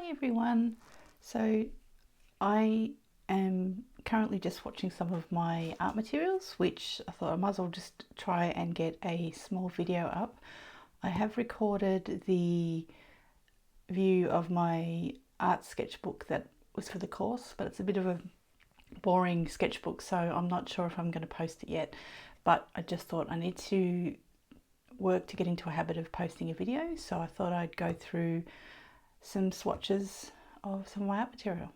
Hi everyone. So I am currently just swatching some of my art materials, which I thought I might as well just try and get a small video up. I have recorded the view of my art sketchbook that was for the course, but it's a bit of a boring sketchbook, so I'm not sure if I'm going to post it yet. But I just thought I need to work to get into a habit of posting a video, so I thought I'd go through some swatches of some of my art material.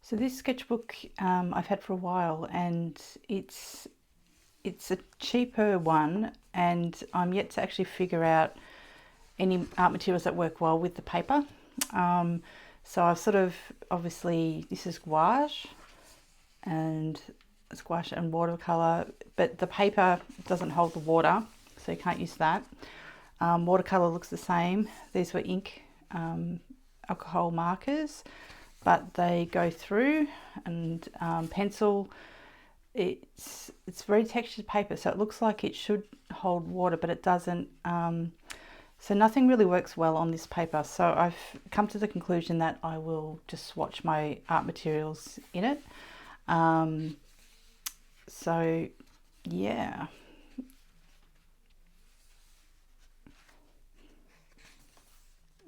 So this sketchbook I've had for a while, and it's a cheaper one, and I'm yet to actually figure out any art materials that work well with the paper. So I've sort of, obviously this is gouache and watercolor, but the paper doesn't hold the water, so you can't use that. Watercolor looks the same. These were ink alcohol markers, but they go through, and pencil, it's very textured paper, so it looks like it should hold water, but it doesn't. So nothing really works well on this paper, so I've come to the conclusion that I will just swatch my art materials in it. So yeah.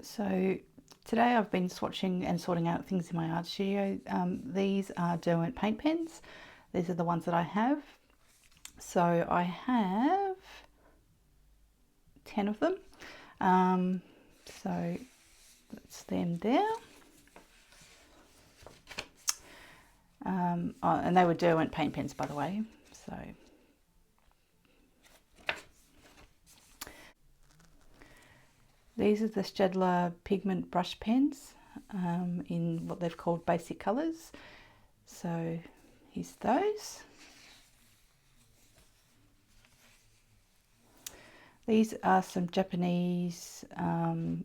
So today I've been swatching and sorting out things in my art studio. These are Derwent paint pens. These are the ones that I have. So I have 10 of them. So that's them there. And they were Derwent paint pens, by the way. So these are the Staedtler pigment brush pens in what they've called basic colours. So here's those. These are some Japanese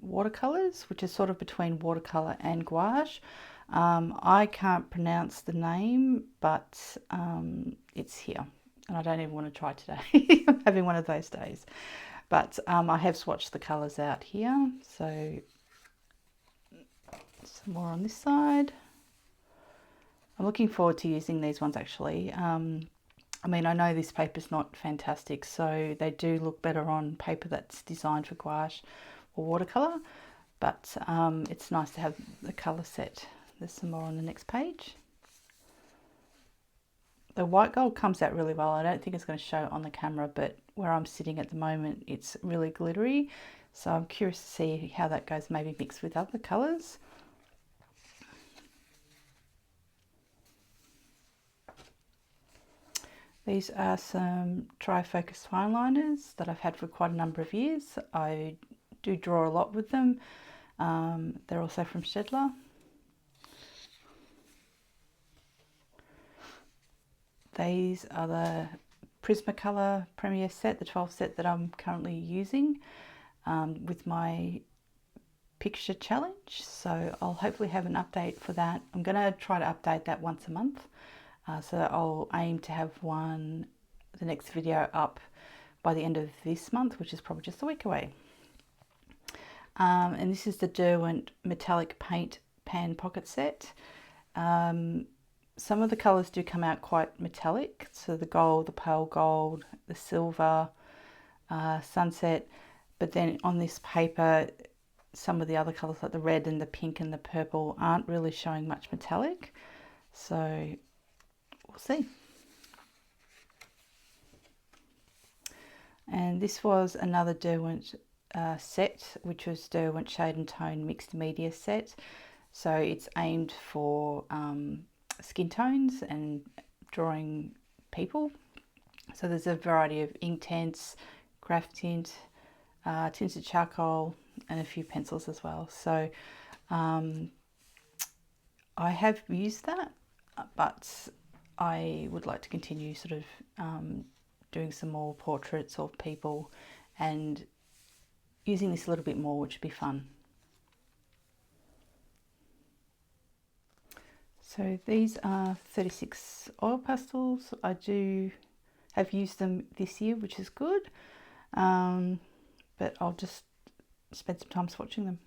watercolours, which is sort of between watercolour and gouache. I can't pronounce the name, but it's here, and I don't even want to try today. I'm having one of those days. But I have swatched the colours out here, so some more on this side. I'm looking forward to using these ones actually. I mean, I know this paper's not fantastic, so they do look better on paper that's designed for gouache or watercolour, but it's nice to have the colour set. There's some more on the next page. The white gold comes out really well. I don't think it's going to show on the camera, but where I'm sitting at the moment, it's really glittery. So I'm curious to see how that goes, maybe mixed with other colours. These are some tri-focus fine liners that I've had for quite a number of years. I do draw a lot with them. They're also from Staedtler. These are the Prismacolor Premier set, the 12 set that I'm currently using with my picture challenge. So I'll hopefully have an update for that. I'm going to try to update that once a month. So I'll aim to have the next video up by the end of this month, which is probably just a week away. And this is the Derwent metallic paint pan pocket set. Some of the colours do come out quite metallic, so the gold, the pale gold, the silver, sunset, but then on this paper some of the other colours like the red and the pink and the purple aren't really showing much metallic, so we'll see. And this was another Derwent set, which was Derwent Shade and Tone Mixed Media set. So it's aimed for skin tones and drawing people. So there's a variety of ink tints, graph tint, tinted charcoal, and a few pencils as well. So I have used that, but I would like to continue sort of doing some more portraits of people and using this a little bit more, which would be fun. So these are 36 oil pastels. I have used them this year, which is good, but I'll just spend some time swatching them.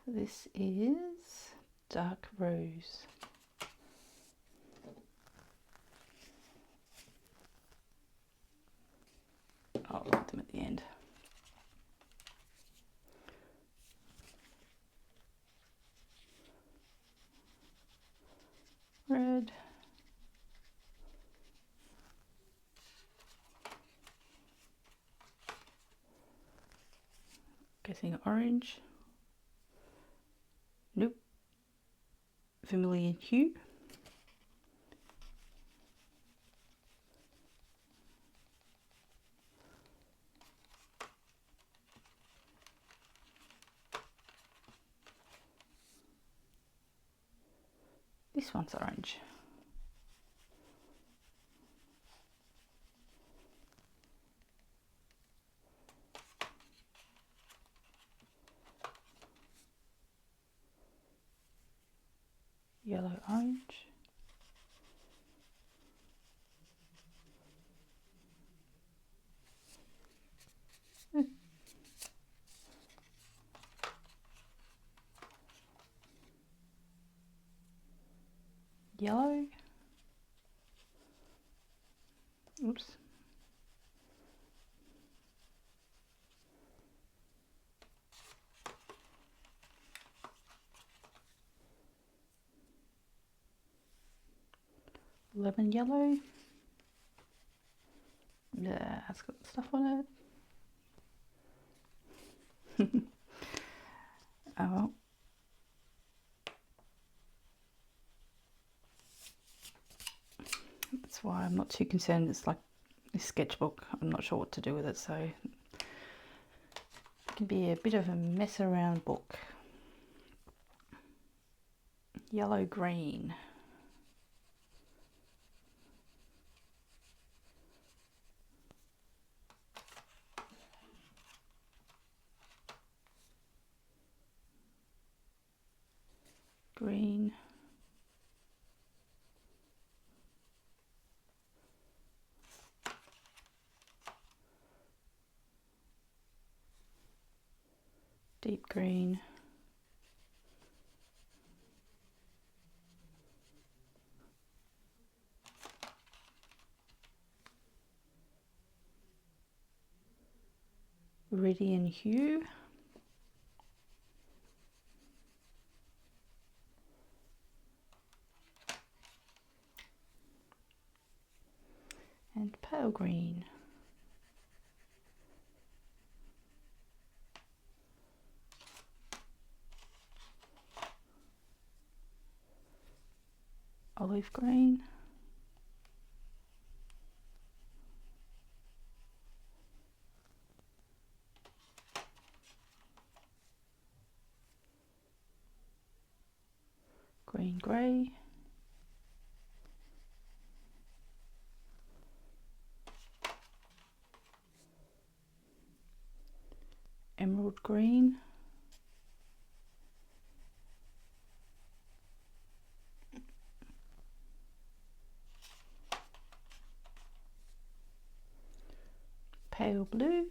This is dark rose. I'll write them at the end. Red. Guessing orange. Nope. Vermilion hue. This one's orange. Yellow orange. Yellow. Oops. Lemon yellow. Yeah, it's got stuff on it. Oh well. That's why I'm not too concerned. It's like this sketchbook. I'm not sure what to do with it, so it can be a bit of a mess around book. Yellow green. Green. Deep green. Viridian hue. And pale green. Olive green. Green grey. Emerald green. Pale blue.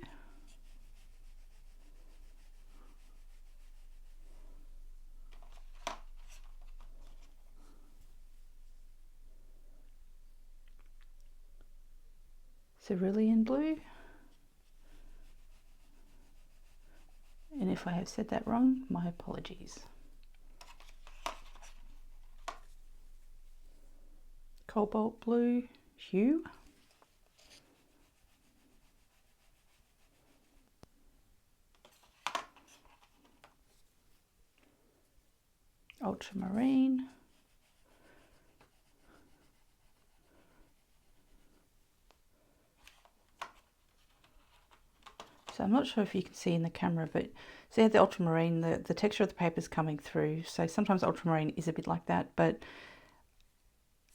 Cerulean blue. And if I have said that wrong, my apologies. Cobalt blue hue. Ultramarine. So I'm not sure if you can see in the camera, but see how the ultramarine, the texture of the paper is coming through. So sometimes ultramarine is a bit like that, but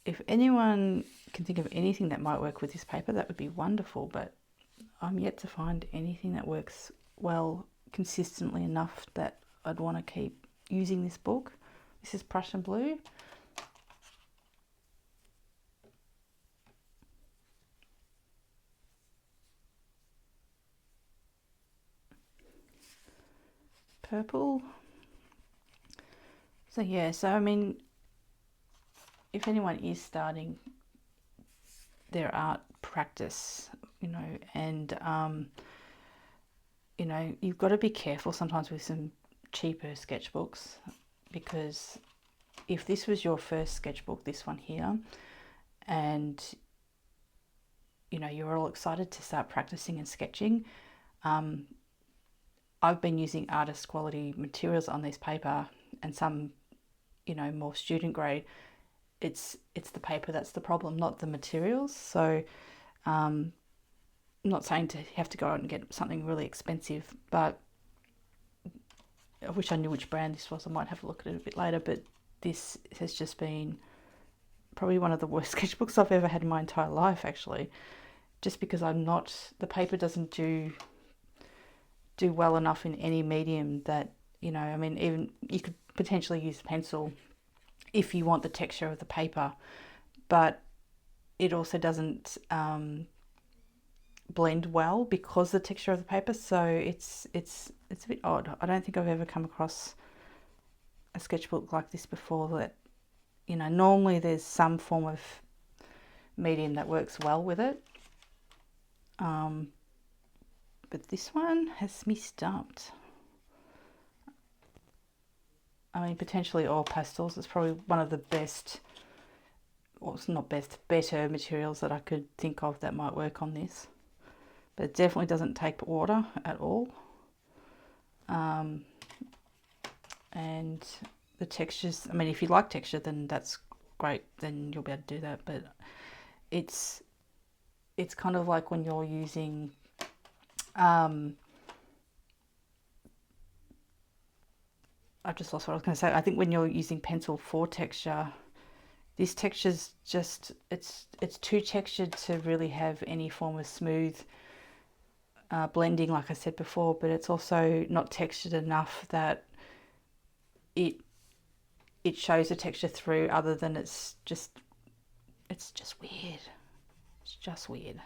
if anyone can think of anything that might work with this paper, that would be wonderful, but I'm yet to find anything that works well consistently enough that I'd want to keep using this book. This is Prussian Blue. Purple. So yeah, so I mean, if anyone is starting their art practice, you know, and you know, you've got to be careful sometimes with some cheaper sketchbooks, because if this was your first sketchbook, this one here, and you know, you're all excited to start practicing and sketching, I've been using artist quality materials on this paper, and some, you know, more student grade. It's the paper that's the problem, not the materials. So I'm not saying to have to go out and get something really expensive, but I wish I knew which brand this was. I might have a look at it a bit later, but this has just been probably one of the worst sketchbooks I've ever had in my entire life, actually, just because the paper doesn't do well enough in any medium that, you know, I mean, even you could potentially use pencil if you want the texture of the paper, but it also doesn't blend well because the texture of the paper. So it's a bit odd. I don't think I've ever come across a sketchbook like this before that, you know, normally there's some form of medium that works well with it. But this one has me stumped. I mean, potentially oil pastels is probably one of the best, well, it's not best, better materials that I could think of that might work on this. But it definitely doesn't take water at all. And the textures, I mean, if you like texture, then that's great, then you'll be able to do that. But it's kind of like when you're using I've just lost what I was going to say. I think when you're using pencil for texture, this texture's just, it's too textured to really have any form of smooth blending, like I said before, but it's also not textured enough that it shows the texture through, other than it's just weird. It's just weird.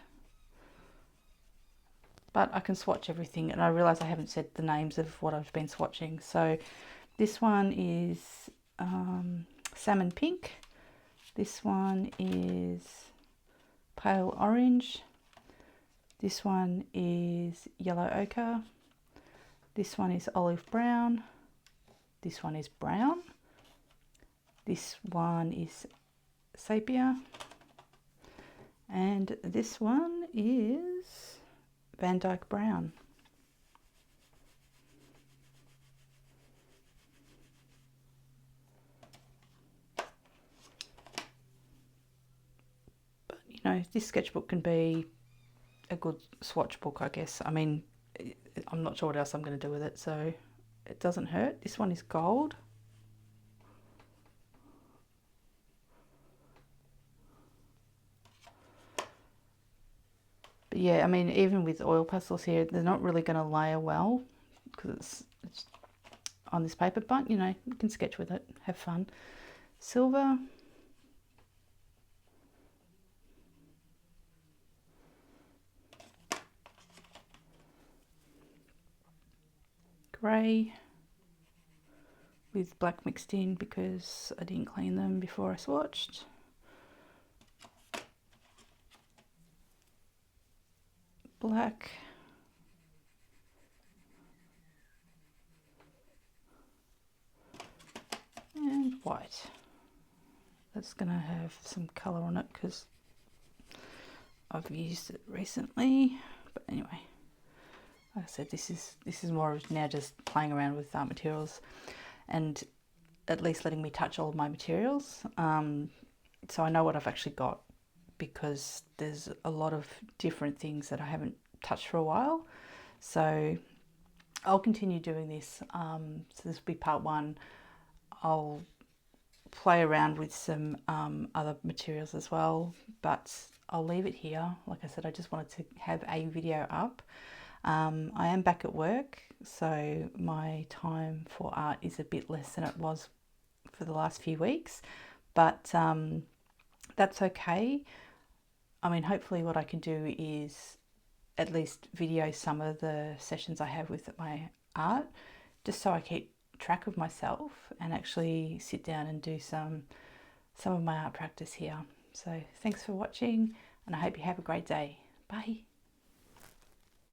But I can swatch everything, and I realise I haven't said the names of what I've been swatching. So this one is salmon pink. This one is pale orange. This one is yellow ochre. This one is olive brown. This one is brown. This one is sepia. And this one is Van Dyke brown. But you know, this sketchbook can be a good swatch book, I guess. I mean, I'm not sure what else I'm going to do with it, so it doesn't hurt. This one is gold. But yeah, I mean, even with oil pastels here, they're not really going to layer well because it's on this paper, but you know, you can sketch with it, have fun. Silver. Grey with black mixed in because I didn't clean them before I swatched. Black. And white. That's going to have some colour on it because I've used it recently. But anyway, like I said, this is more of now just playing around with materials and at least letting me touch all of my materials. So I know what I've actually got, because there's a lot of different things that I haven't touched for a while. So I'll continue doing this. So this will be part one. I'll play around with some other materials as well, but I'll leave it here. Like I said, I just wanted to have a video up. I am back at work, so my time for art is a bit less than it was for the last few weeks, but that's okay. I mean, hopefully what I can do is at least video some of the sessions I have with my art, just so I keep track of myself and actually sit down and do some of my art practice here. So thanks for watching, and I hope you have a great day. Bye.